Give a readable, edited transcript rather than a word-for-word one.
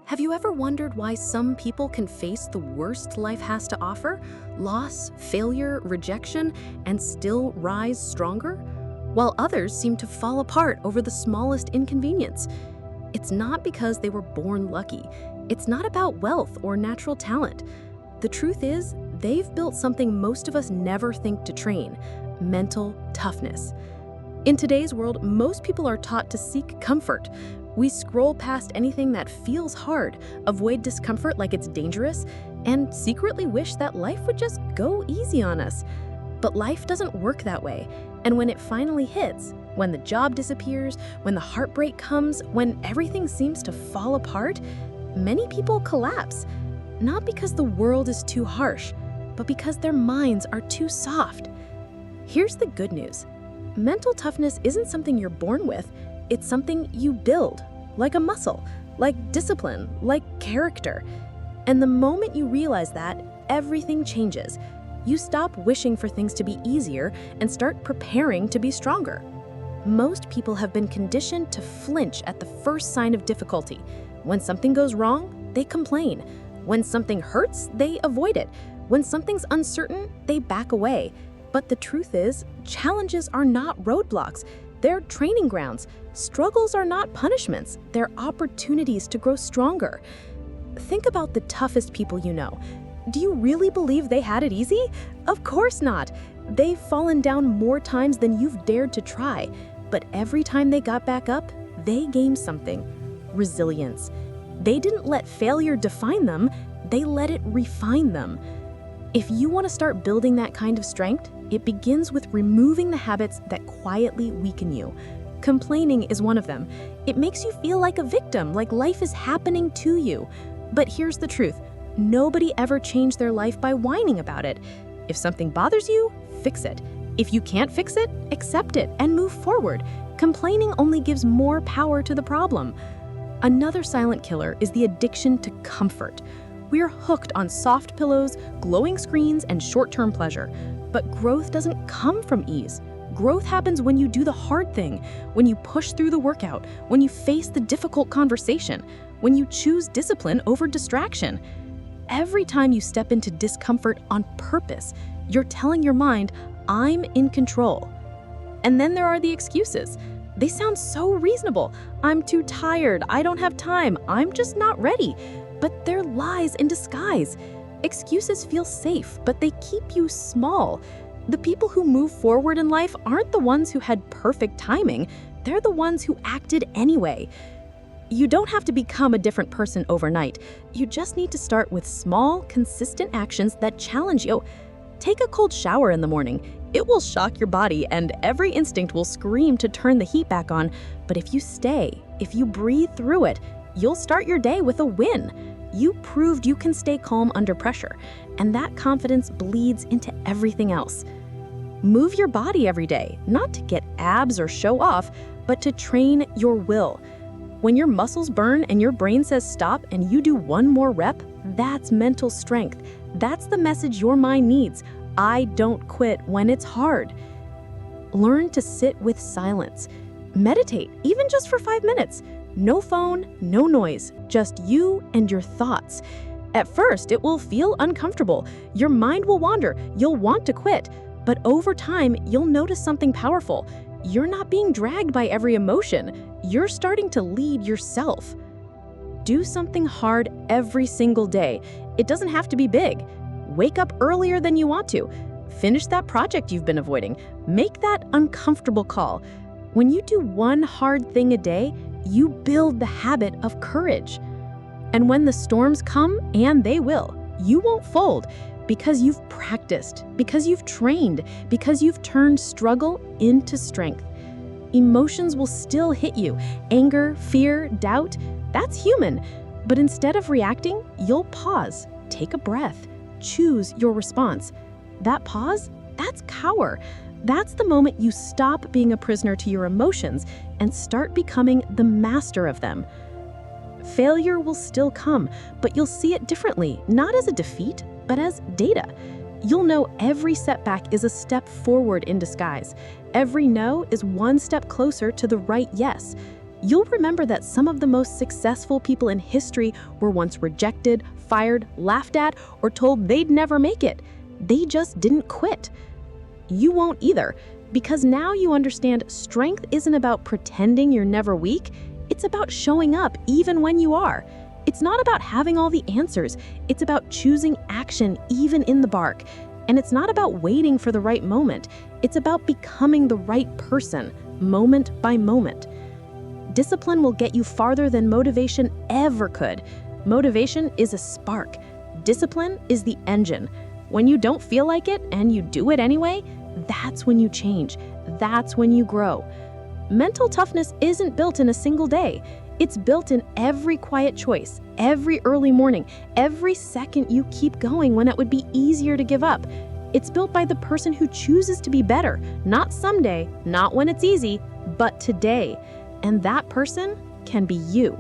Have you ever wondered why some people can face the worst life has to offer, loss, failure, rejection, and still rise stronger, while others seem to fall apart over the smallest inconvenience? It's not because they were born lucky. It's not about wealth or natural talent. The truth is, they've built something most of us never think to train: mental toughness. In today's world, most people are taught to seek comfort. We scroll past anything that feels hard, avoid discomfort like it's dangerous, and secretly wish that life would just go easy on us. But life doesn't work that way, and when it finally hits, when the job disappears, when the heartbreak comes, when everything seems to fall apart, many people collapse. Not because the world is too harsh, but because their minds are too soft. Here's the good news. Mental toughness isn't something you're born with. It's something you build, like a muscle, like discipline, like character. And the moment you realize that, everything changes. You stop wishing for things to be easier and start preparing to be stronger. Most people have been conditioned to flinch at the first sign of difficulty. When something goes wrong, they complain. When something hurts, they avoid it. When something's uncertain, they back away. But the truth is, challenges are not roadblocks. They're training grounds. Struggles are not punishments. They're opportunities to grow stronger. Think about the toughest people you know. Do you really believe they had it easy? Of course not. They've fallen down more times than you've dared to try. But every time they got back up, they gained something: resilience. They didn't let failure define them, they let it refine them. If you want to start building that kind of strength, it begins with removing the habits that quietly weaken you. Complaining is one of them. It makes you feel like a victim, like life is happening to you. But here's the truth. Nobody ever changed their life by whining about it. If something bothers you, fix it. If you can't fix it, accept it and move forward. Complaining only gives more power to the problem. Another silent killer is the addiction to comfort. We're hooked on soft pillows, glowing screens, and short-term pleasure. But growth doesn't come from ease. Growth happens when you do the hard thing, when you push through the workout, when you face the difficult conversation, when you choose discipline over distraction. Every time you step into discomfort on purpose, you're telling your mind, "I'm in control." And then there are the excuses. They sound so reasonable. I'm too tired, I don't have time, I'm just not ready. But they're lies in disguise. Excuses feel safe, but they keep you small. The people who move forward in life aren't the ones who had perfect timing, they're the ones who acted anyway. You don't have to become a different person overnight. You just need to start with small, consistent actions that challenge you. Take a cold shower in the morning. It will shock your body and every instinct will scream to turn the heat back on. But if you stay, if you breathe through it, you'll start your day with a win. You proved you can stay calm under pressure, and that confidence bleeds into everything else. Move your body every day, not to get abs or show off, but to train your will. When your muscles burn and your brain says stop and you do one more rep, that's mental strength. That's the message your mind needs. I don't quit when it's hard. Learn to sit with silence. Meditate, even just for 5 minutes. No phone, no noise, just you and your thoughts. At first, it will feel uncomfortable. Your mind will wander. You'll want to quit. But over time, you'll notice something powerful. You're not being dragged by every emotion. You're starting to lead yourself. Do something hard every single day. It doesn't have to be big. Wake up earlier than you want to. Finish that project you've been avoiding. Make that uncomfortable call. When you do one hard thing a day, you build the habit of courage. And when the storms come, and they will, you won't fold because you've practiced, because you've trained, because you've turned struggle into strength. Emotions will still hit you. Anger, fear, doubt, that's human. But instead of reacting, you'll pause, take a breath, choose your response. That pause, that's power. That's the moment you stop being a prisoner to your emotions and start becoming the master of them. Failure will still come, but you'll see it differently, not as a defeat, but as data. You'll know every setback is a step forward in disguise. Every no is one step closer to the right yes. You'll remember that some of the most successful people in history were once rejected, fired, laughed at, or told they'd never make it. They just didn't quit. You won't either, because now you understand strength isn't about pretending you're never weak. It's about showing up even when you are. It's not about having all the answers. It's about choosing action even in the dark. And it's not about waiting for the right moment. It's about becoming the right person, moment by moment. Discipline will get you farther than motivation ever could. Motivation is a spark. Discipline is the engine. When you don't feel like it and you do it anyway, that's when you change. That's when you grow. Mental toughness isn't built in a single day. It's built in every quiet choice, every early morning, every second you keep going when it would be easier to give up. It's built by the person who chooses to be better, not someday, not when it's easy, but today. And that person can be you.